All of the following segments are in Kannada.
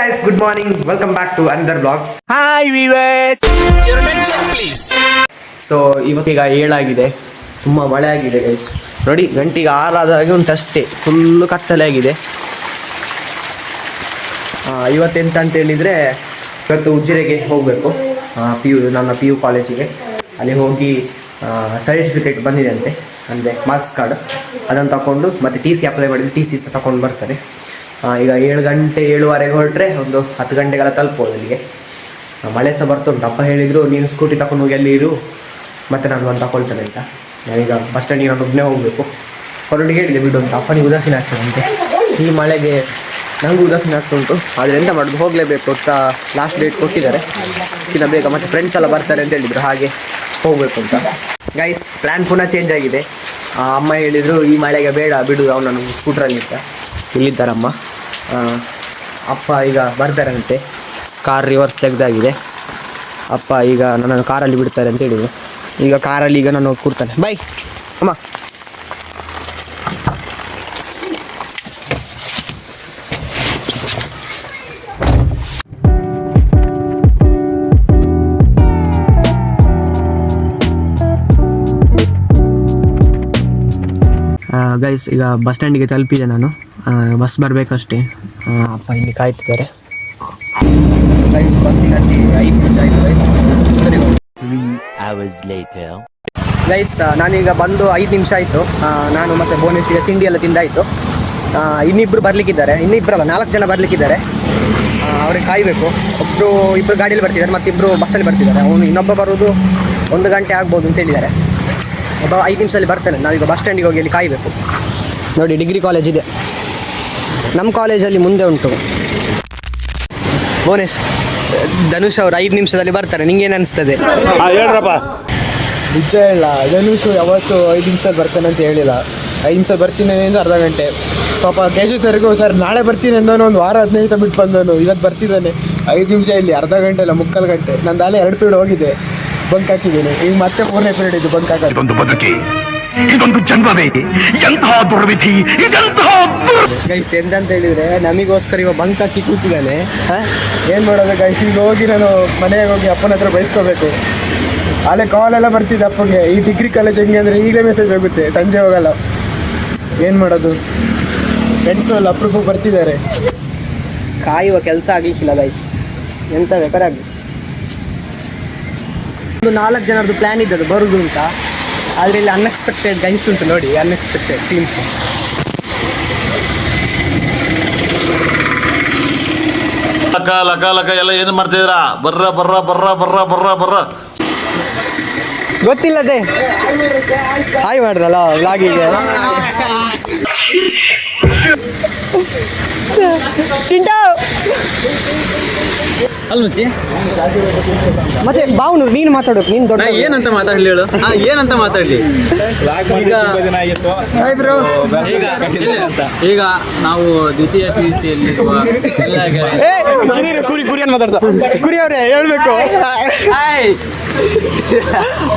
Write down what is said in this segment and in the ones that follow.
guys, good morning. Welcome back to another vlog. Hi viewers. Your attention please. So ಇವತ್ತೀಗ 7 ಆಗಿದೆ, ತುಂಬ ಮಳೆ ಆಗಿದೆ ಗೈಸ್. ನೋಡಿ ಗಂಟೆಗೆ 6 ಆದಾಗೆ ಉಂಟಷ್ಟೇ, ಫುಲ್ಲು ಕತ್ತಲೆ ಆಗಿದೆ. ಇವತ್ತೆಂತ ಅಂತ ಹೇಳಿದರೆ, ಇವತ್ತು ಉಜಿರೆಗೆ ಹೋಗಬೇಕು, ನನ್ನ ಪಿ ಯು ಕಾಲೇಜಿಗೆ. ಅಲ್ಲಿ ಹೋಗಿ ಸರ್ಟಿಫಿಕೇಟ್ ಬಂದಿದೆ ಅಂತೆ, ಅಂದರೆ ಮಾರ್ಕ್ಸ್ ಕಾರ್ಡ್, ಅದನ್ನು ತಗೊಂಡು ಮತ್ತು ಟಿ ಸಿ ಅಪ್ಲೈ ಮಾಡಿದರೆ ಟಿ ಸಿ ಸಹ ತಗೊಂಡು ಬರ್ತಾರೆ. ಈಗ 7 ಗಂಟೆ 7:15 ಹೊರಟ್ರೆ ಒಂದು 10 ಗಂಟೆಗೆಲ್ಲ ತಲುಪೋದು ಅಲ್ಲಿಗೆ. ಮಳೆ ಸಹ ಬರ್ತುಂಟು. ಅಪ್ಪ ಹೇಳಿದರು, ನೀನು ಸ್ಕೂಟಿ ತಗೊಂಡು ಹೋಗಿ ಅಲ್ಲಿ ಇರು, ಮತ್ತು ನಾನು ಒಂದು ತಗೊಳ್ತೇನೆ ಅಂತ. ನಾನೀಗ ಬಸ್ ಸ್ಟ್ಯಾಂಡಿಗೆ ನಾನು ಒಬ್ಬನೇ ಹೋಗಬೇಕು. ಹೊರಟಿಗೆ ಹೇಳಿದೆ ಬಿಡು ಅಂತ. ಅಪ್ಪನಿಗೆ ಉದಾಸೀನ ಆಗ್ತದಂತೆ, ಈ ಮಳೆಗೆ ನನಗೂ ಉದಾಸೀನ ಆಗ್ತುಂಟು. ಆದರೆ ಎಂತ ಮಾಡೋದು, ಹೋಗಲೇಬೇಕು ಅಂತ ಲಾಸ್ಟ್ ಡೇಟ್ ಕೊಟ್ಟಿದ್ದಾರೆ, ಇನ್ನು ಬೇಗ. ಮತ್ತು ಫ್ರೆಂಡ್ಸ್ ಎಲ್ಲ ಬರ್ತಾರೆ ಅಂತ ಹೇಳಿದರು, ಹಾಗೆ ಹೋಗಬೇಕು ಅಂತ. ಗೈಸ್, ಪ್ಲ್ಯಾನ್ ಪುನಃ ಚೇಂಜ್ ಆಗಿದೆ. ಅಮ್ಮ ಹೇಳಿದರು, ಈ ಮಳೆಗೆ ಬೇಡ ಬಿಡು, ಅವನನ್ನು ಸ್ಕೂಟ್ರಲ್ಲಿ ಅಂತ. ಇಲ್ಲಿದ್ದಾರಮ್ಮ. ಅಪ್ಪ ಈಗ ಬರ್ತಾರಂತೆ, ಕಾರ್ ರಿವರ್ಸ್ ತೆಗೆದಾಗಿದೆ. ಅಪ್ಪ ಈಗ ನನ್ನನ್ನು ಕಾರಲ್ಲಿ ಬಿಡ್ತಾರೆ ಅಂತ ಹೇಳಿದ್ರು. ಈಗ ಕಾರಲ್ಲಿ ಈಗ ನಾನು ಕೂರ್ತಾನೆ. ಬೈ ಅಮ್ಮ. ಗೈಸ್, ಈಗ ಬಸ್ ಸ್ಟ್ಯಾಂಡಿಗೆ ತಲುಪಿದೆ ನಾನು. ಬಸ್ ಬರಬೇಕಷ್ಟೇ. ಅಪ್ಪ ಇಲ್ಲಿ ಕಾಯ್ತಿದ್ದಾರೆ. ಗೈಸ್, ಬಸ್ಸಿಗೆ ಹತ್ತಿ 5 ನಿಮಿಷ ಆಯಿತು ಗೈಸ್. ನಾನೀಗ ಬಂದು 5 ನಿಮಿಷ ಆಯಿತು. ನಾನು ಮತ್ತು ಭುವನೇಶ್ವರಿಗೆ ತಿಂಡಿ ಎಲ್ಲ ತಿಂದಾಯಿತು. ಇನ್ನಿಬ್ಬರು ಬರಲಿಕ್ಕಿದ್ದಾರೆ, ಇನ್ನಿಬ್ಬರಲ್ಲ 4 ಜನ ಬರಲಿಕ್ಕಿದ್ದಾರೆ. ಅವ್ರಿಗೆ ಕಾಯಬೇಕು. ಇಬ್ಬರು ಗಾಡಿಯಲ್ಲಿ ಬರ್ತಿದ್ದಾರೆ, ಮತ್ತಿಬ್ಬರು ಬಸ್ಸಲ್ಲಿ ಬರ್ತಿದ್ದಾರೆ. ಅವನು ಇನ್ನೊಬ್ಬ ಬರೋದು 1 ಗಂಟೆ ಆಗ್ಬೋದು ಅಂತ ಹೇಳಿದ್ದಾರೆ. ಒಬ್ಬ 5 ನಿಮಿಷದಲ್ಲಿ ಬರ್ತಾನೆ. ನಾವೀಗ ಬಸ್ ಸ್ಟ್ಯಾಂಡಿಗೆ ಹೋಗಿ ಅಲ್ಲಿ ಕಾಯಬೇಕು. ನೋಡಿ, ಡಿಗ್ರಿ ಕಾಲೇಜ್ ಇದೆ ನಮ್ಮ ಕಾಲೇಜಲ್ಲಿ, ಮುಂದೆ ಉಂಟು. ಭುವನೇಶ್, ಧನುಷ್ ಅವರು 5 ನಿಮಿಷದಲ್ಲಿ ಬರ್ತಾರೆ. ನಿಂಗೇನು ಅನಿಸ್ತದೆ? ಹೇಳ್ರಪ್ಪ. ನಿಜ ಹೇಳ, ಧನುಷ್ ಯಾವತ್ತು 5 ನಿಮಿಷದಲ್ಲಿ ಬರ್ತಾನೆ ಅಂತ ಹೇಳಿಲ್ಲ. 5 ನಿಮಿಷ ಬರ್ತೀನಿ ಅಂದರೆ ಅರ್ಧ ಗಂಟೆ. ಪಾಪ ಕೇಶವ್ ಸರ್ಗೂ, ಸರ್ ನಾಳೆ ಬರ್ತೀನಿ ಅಂದವನು ಒಂದು ವಾರ 15 ದಿವಸ ಬಿಟ್ಟು ಬಂದವನು, ಇವತ್ತು ಬರ್ತಿದ್ದಾನೆ. 5 ನಿಮಿಷ ಇಲ್ಲಿ, ಅರ್ಧ ಗಂಟೆ ಇಲ್ಲ, 3/4 ಗಂಟೆ. ನಂದು ಅಲ್ಲೇ 2 ಪೀರಿಯಡ್ ಹೋಗಿದೆ, ಬಂಕ್ ಹಾಕಿದ್ದೀನಿ. ಈಗ ಮತ್ತೆ 3ನೇ ಪೀರಿಯಡ್ ಇದು ಬಂಕ್ ಹಾಕೋದು. ಇದೊಂದು ಬದುಕಿ, ಇದೊಂದು ಜನ್ಮವೇ, ಎಂತಹ ದುರ್ವಿಧಿ, ಇದೆಂತಹ ಗೈಸ್, ಎಂತಂತ ಹೇಳಿದರೆ, ನಮಗೋಸ್ಕರ ಇವ ಬಂಕ್ ಹಾಕಿ ಕೂತಿದ್ದಾನೆ. ಏನು ಮಾಡೋದು ಗೈಸ್, ಈಗ ಹೋಗಿ ನಾನು ಮನೆಗೆ ಹೋಗಿ ಅಪ್ಪನ ಹತ್ರ ಬಯಸ್ಕೋಬೇಕು. ಅಲ್ಲೇ ಕಾಲೆಲ್ಲ ಬರ್ತಿದ್ದೆ ಅಪ್ಪಗೆ, ಈ ಡಿಗ್ರಿ ಕಾಲೇಜ್ ಹೆಂಗೆ ಅಂದರೆ ಈಗಲೇ ಮೆಸೇಜ್ ಹೋಗುತ್ತೆ, ಸಂಜೆ ಹೋಗಲ್ಲ. ಏನು ಮಾಡೋದು, ಫ್ರೆಂಡ್ಸ್ನಲ್ಲಿ ಅಪ್ರೂಪಕ್ಕೆ ಬರ್ತಿದ್ದಾರೆ. ಕಾಯುವ ಕೆಲಸ ಆಗಲಿಕ್ಕಿಲ್ಲ ಗೈಸ್, ಎಂತ ಬೇಕಾರಾಗಲಿ. ಒಂದು 4 ಜನರದ್ದು ಪ್ಲ್ಯಾನ್ ಇದ್ದದ್ದು ಬರುವುದು ಅಂತ. ಆದರೆ ಇಲ್ಲಿ ಅನ್ಎಕ್ಸ್ಪೆಕ್ಟೆಡ್ ಗೈಸ್ ಉಂಟು ನೋಡಿ, ಅನ್ಎಕ್ಸ್ಪೆಕ್ಟೆಡ್ ಸೀನ್ಸ್. ಲಕ ಎಲ್ಲ ಏನು ಮಾಡ್ತಿದ್ದೀರಾ? ಬರ್ರ ಗೊತ್ತಿಲ್ಲದೆ ಹಾಯ್ ಮಾಡ್ರಲ್ಲ ವ್ಲಾಗಿಗೆ. ಚಿಂಟು ಅಲ್ಮುಚ್ಚಿ ಮತ್ತೆ ಬಾವನು, ನೀನು ಮಾತಾಡೋದು. ನೀನು ದೊಡ್ಡ ಏನಂತ ಮಾತಾಡ್ಲಿ ಹೇಳು. ಏನಂತ ಮಾತಾಡ್ಲಿ ಈಗ ನಾವು ದ್ವಿತೀಯ PUCಯಲ್ಲಿರುವ ಕುರಿ ಅಂತ ಮಾತಾಡ್ಸ. ಕುರಿ ಅವರೇ ಹೇಳ್ಬೇಕು.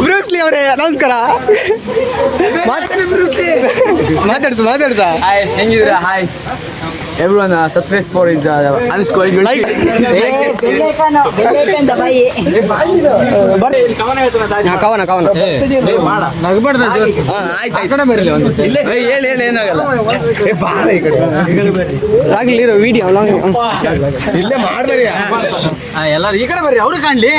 ಬ್ರೂಸ್ಲಿ ಅವರೇ ನಮಸ್ಕಾರ. ಮಾತಾಡ್ಸ. ಹೆಂಗಿದ್ದೀರಾ? Hi everyone, subscribe for his unscrolling like. ಕವನ ನಗಬಾರ್ದು. ಆಯ್ತು ಬರಲಿ ಒಂದು ಹೇಳಿ ಏನಾಗಲ್ಲ. ಆಗ್ಲಿರೋ ವಿಡಿಯೋ ಇಲ್ಲೇ ಮಾಡ್ಬರಿ. ಎಲ್ಲರೂ ಈ ಕಡೆ ಬರ್ರಿ, ಅವ್ರು ಕಾಣ್ಲಿ.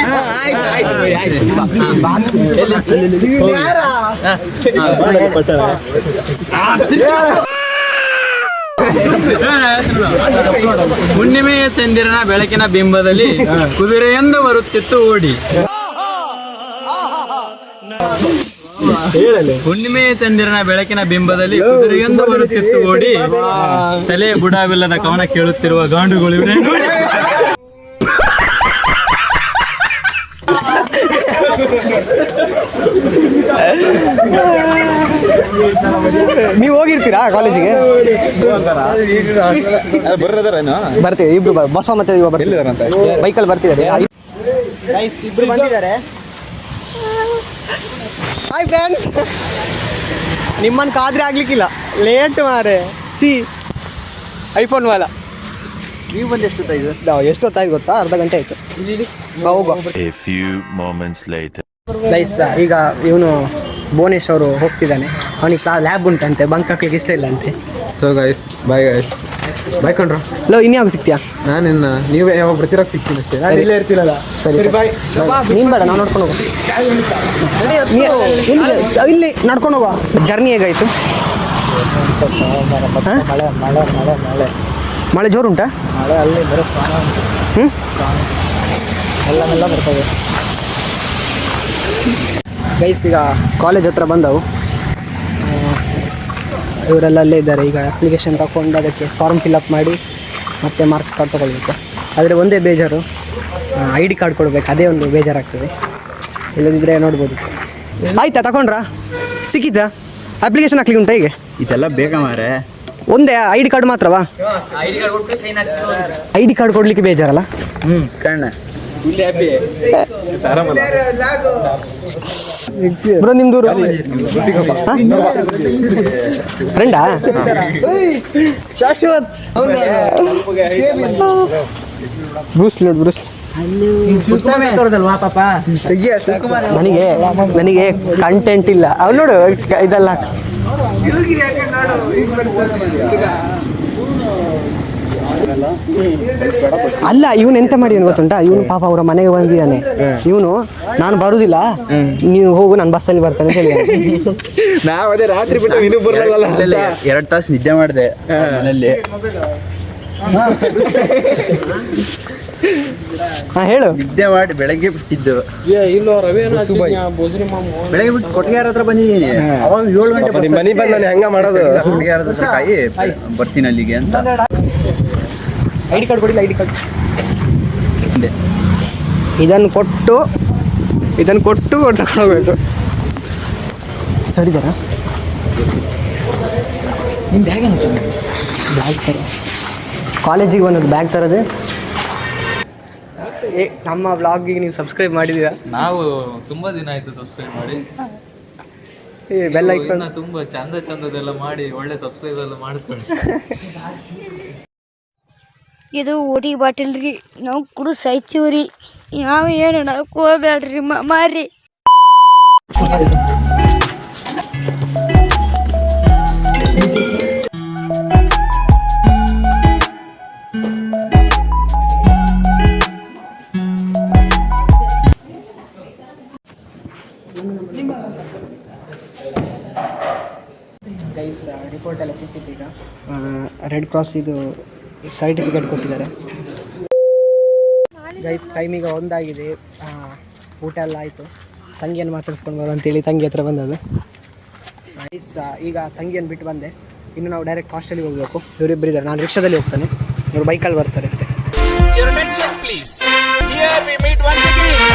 ಹುಣ್ಣಿಮೆಯ ಚಂದಿರನ ಬೆಳಕಿನ ಬಿಂಬದಲ್ಲಿ ಕುದುರೆಯೆಂದು ಬರುತ್ತಿತ್ತು ಓಡಿ. ಹುಣ್ಣಿಮೆಯ ಚಂದಿರನ ಬೆಳಕಿನ ಬಿಂಬದಲ್ಲಿ ಕುದುರೆಯೊಂದು ಬರುತ್ತಿತ್ತು ಓಡಿ, ತಲೆ ಬುಡವಿಲ್ಲದ ಕವನ ಕೇಳುತ್ತಿರುವ ಗಾಂಡುಗಳು. ನೀವು ಹೋಗಿರ್ತೀರಾ ಕಾಲೇಜಿಗೆ? ಬರ್ತೀವಿ ಇಬ್ರು, ಬಸ ಮತ್ತೆ ಇವ ಬರ್ತಿದ್ದಾರಂತೆ, ಬೈಕಲ್ಲಿ ಬರ್ತಿದ್ದಾರೆ. ಇಬ್ರು ಬಂದಿದ್ದಾರೆ. ಹಾಯ್ ಫ್ರೆಂಡ್ಸ್, ನಿಮ್ಮನ್ನು ಕಾದ್ರೆ ಆಗ್ಲಿಕ್ಕಿಲ್ಲ, ಲೇಟ್ ಮಾರೆ. ಸಿ ಐಫೋನ್ ವಾಲ ನೀವು ಬಂದು ಎಷ್ಟೊತ್ತಾಯ್ತು? ಎಷ್ಟೊತ್ತಾಯ್ತು ಗೊತ್ತಾ? ಅರ್ಧ ಗಂಟೆ ಆಯಿತು. ಹೋಗುವ. A few moments later. Guys ಈಗ ಇವನು ಭುವನೇಶ್ ಅವರು ಹೋಗ್ತಿದ್ದಾನೆ. ಅವನಿಗೆ ಲ್ಯಾಬ್ ಉಂಟಂತೆ, ಬಂಕ್ ಹಾಕ್ಲಿಕ್ಕೆ ಇಷ್ಟ ಇಲ್ಲ ಅಂತೆ. ಸೊ ಗೈಸ್ ಬಾಯ್ ಕಣ್ರು. ಲೋ ಇನ್ಯಾವಾಗ ಸಿಗ್ತೀಯಾ? ನಾನಿನ್ನ ನೀವೇ ಯಾವಾಗ ಬರ್ತಿರೋಕೆ ಸಿಗ್ತೀನಿ ಅಷ್ಟೇ. ನಾನು ಇಲ್ಲೇ ಇರ್ತೀನಲ್ಲ. ಸರಿ ಬಾಯ್. ನೀನು ಬೇಡ, ನಾವು ನೋಡ್ಕೊಂಡು ಹೋಗೋ. ಇಲ್ಲಿ ನಡ್ಕೊಂಡು ಹೋಗೋ. ಜರ್ನಿ ಹೇಗಾಯಿತು? ಮಳೆ ಜೋರುಂಟಾ? ಮಳೆ ಅಲ್ಲಿ ಬರೋ ಹ್ಞೂ ಎಲ್ಲ ಬರ್ತದೆ. ಗೈಸ್ ಈಗ ಕಾಲೇಜ್ ಹತ್ರ ಬಂದವು. ಇವರೆಲ್ಲ ಅಲ್ಲೇ ಇದ್ದಾರೆ. ಈಗ ಅಪ್ಲಿಕೇಶನ್ ತಗೊಂಡು ಅದಕ್ಕೆ ಫಾರ್ಮ್ ಫಿಲಪ್ ಮಾಡಿ ಮತ್ತೆ ಮಾರ್ಕ್ಸ್ ಕಾರ್ಡ್ ತೊಗೊಳ್ಬೇಕು. ಆದರೆ ಒಂದೇ ಬೇಜಾರು, ID ಕಾರ್ಡ್ ಕೊಡಬೇಕು. ಅದೇ ಒಂದು ಬೇಜಾರಾಗ್ತದೆ. ಇಲ್ಲದಿದ್ದರೆ ನೋಡ್ಬೋದು. ಆಯ್ತಾ? ತಗೊಂಡ್ರಾ? ಸಿಕ್ಕಿತಾ? ಅಪ್ಲಿಕೇಶನ್ ಹಾಕ್ಲಿಕ್ಕೆ ಉಂಟಾ? ಹೀಗೆ ಇದೆಲ್ಲ ಬೇಗ ಮಾರೆ. ಒಂದೇ ID ಕಾರ್ಡ್ ಮಾತ್ರವಾ? ID ಕಾರ್ಡ್ ಕೊಡಲಿಕ್ಕೆ ಬೇಜಾರಲ್ಲ? ಕಣ್ಣ ಇಲ್ಲಿ ಹ್ಯಾಪಿ ಬ್ರೋ ನಿಮ್ದೂರು ಫ್ರೆಂಡಾ? ಶಾಶ್ವತ್ ಬ್ರೂಸ್ ನೋಡ್ ಬ್ರೂಸ್. ನನಗೆ ಕಂಟೆಂಟ್ ಇಲ್ಲ. ಅವ್ನು ನೋಡು ಇದೆಲ್ಲ ಅಲ್ಲ. ಇವನು ಎಂತ ಮಾಡಿದಾನೆ ಗೊತ್ತುಂಟಾ? ಇವನು ಪಾಪ ಅವರ ಮನೆಗೆ ಬಂದಿದ್ದಾನೆ. ಇವನು ನಾನು ಬರುದಿಲ್ಲ, ನೀವು ಹೋಗು, ನಾನು ಬಸ್ಸಲ್ಲಿ ಬರ್ತಾನೆ ಅಂತ ಹೇಳಿ. ನಾವು ಅದೇ ರಾತ್ರಿ ಬಿಟ್ಟು ಇನ್ನೂ ಬರಲ್ಲ. 2 ತಾಸು ನಿದ್ದೆ ಮಾಡಿದೆ ಮನೆಯಲ್ಲಿ. ಹಾ ಹೇಳು. ನಿದ್ದೆ ಮಾಡಿ ಬೆಳಗ್ಗೆ ಬಿಟ್ಟಿದ್ದು. ಇಲ್ಲೋ ರವಿ ಬೆಳಗ್ಗೆ ಬಿಟ್ಟು ಕೊಟ್ಟಿಗೆರ ಹತ್ರ ಬಂದಿದ್ದೀನಿ. ಅವಾಗ 7 ಗಂಟೆ ಮನೆ ಬಂದು ನಾನು ಹೆಂಗ ಮಾಡೋದು? ಕೊಟ್ಟಿಗೆರ ಹತ್ರ ಕಾಯಿ ಬರ್ತೀನಿ ಅಲ್ಲಿಗೆ ಅಂತ. ID ಕಾರ್ಡ್ ಕೊಡಿಲ್ಲ. ID ಕಾರ್ಡ್ ಇದನ್ನು ಕೊಟ್ಟು ತಗೊಳ್ಬೇಕು. ಸರಿದಾರ? ನಿಮ್ಮ ಬ್ಯಾಗ್ ಏನು? ಬ್ಯಾಗ್ ತರ ಕಾಲೇಜಿಗೆ ಬಂದದ್ದು ಬ್ಯಾಗ್ ತರದೆ. ನಮ್ಮ ವ್ಲಾಗಿಗೆ ನೀವು ಸಬ್ಸ್ಕ್ರೈಬ್ ಮಾಡಿದ್ದೀರಾ? ನಾವು ತುಂಬಾ ದಿನ ಆಯ್ತು ಸಬ್ಸ್ಕ್ರೈಬ್ ಮಾಡಿ. ಬೆಲ್ಲ ಇಟ್ಕೊಂಡು ತುಂಬಾ ಚಂದದೆಲ್ಲ ಮಾಡಿ ಒಳ್ಳೆ ಸಬ್ಸ್ಕ್ರೈಬ್ ಎಲ್ಲ ಮಾಡಿಸ್ಕೊಂಡು. ಇದು ಓಡಿ ಬಾಟಿಲ್ ರೀ, ನಾವು ಕುಡು ಸಾಯ್ತೀವ್ರಿ. ನಾವು ಏನು ಹೋಗ್ಬೇಡ್ರಿ ಮಾರಿ. ಗೈಸ್ ರಿಪೋರ್ಟ್ ಎಲ್ಲ ಸಿಕ್ಕಿತ್ತು. ಈಗ ರೆಡ್ ಕ್ರಾಸ್ ಇದು ಸರ್ಟಿಫಿಕೇಟ್ ಕೊಟ್ಟಿದ್ದಾರೆ. ಗೈಸ್ ಟೈಮ್ ಈಗ 1 ಆಗಿದೆ. ಊಟ ಎಲ್ಲ ಆಯಿತು. ತಂಗಿಯನ್ನು ಮಾತಾಡಿಸ್ಕೊಂಡು ಬರೋ ಅಂತೇಳಿ ತಂಗಿ ಹತ್ರ ಬಂದದ್ದು. ಗೈಸ್ ಈಗ ತಂಗಿಯನ್ನು ಬಿಟ್ಟು ಬಂದೆ. ಇನ್ನು ನಾವು ಡೈರೆಕ್ಟ್ ಹಾಸ್ಟೆಲಿಗೆ ಹೋಗಬೇಕು. ಇವರಿಬ್ಬರು ಇದ್ದಾರೆ. ನಾನು ರಿಕ್ಷಾದಲ್ಲಿ ಹೋಗ್ತಾನೆ, ಇವರು ಬೈಕಲ್ಲಿ ಬರ್ತಾರೆ ಅಂತೆ. Your attention please. Here we meet once again.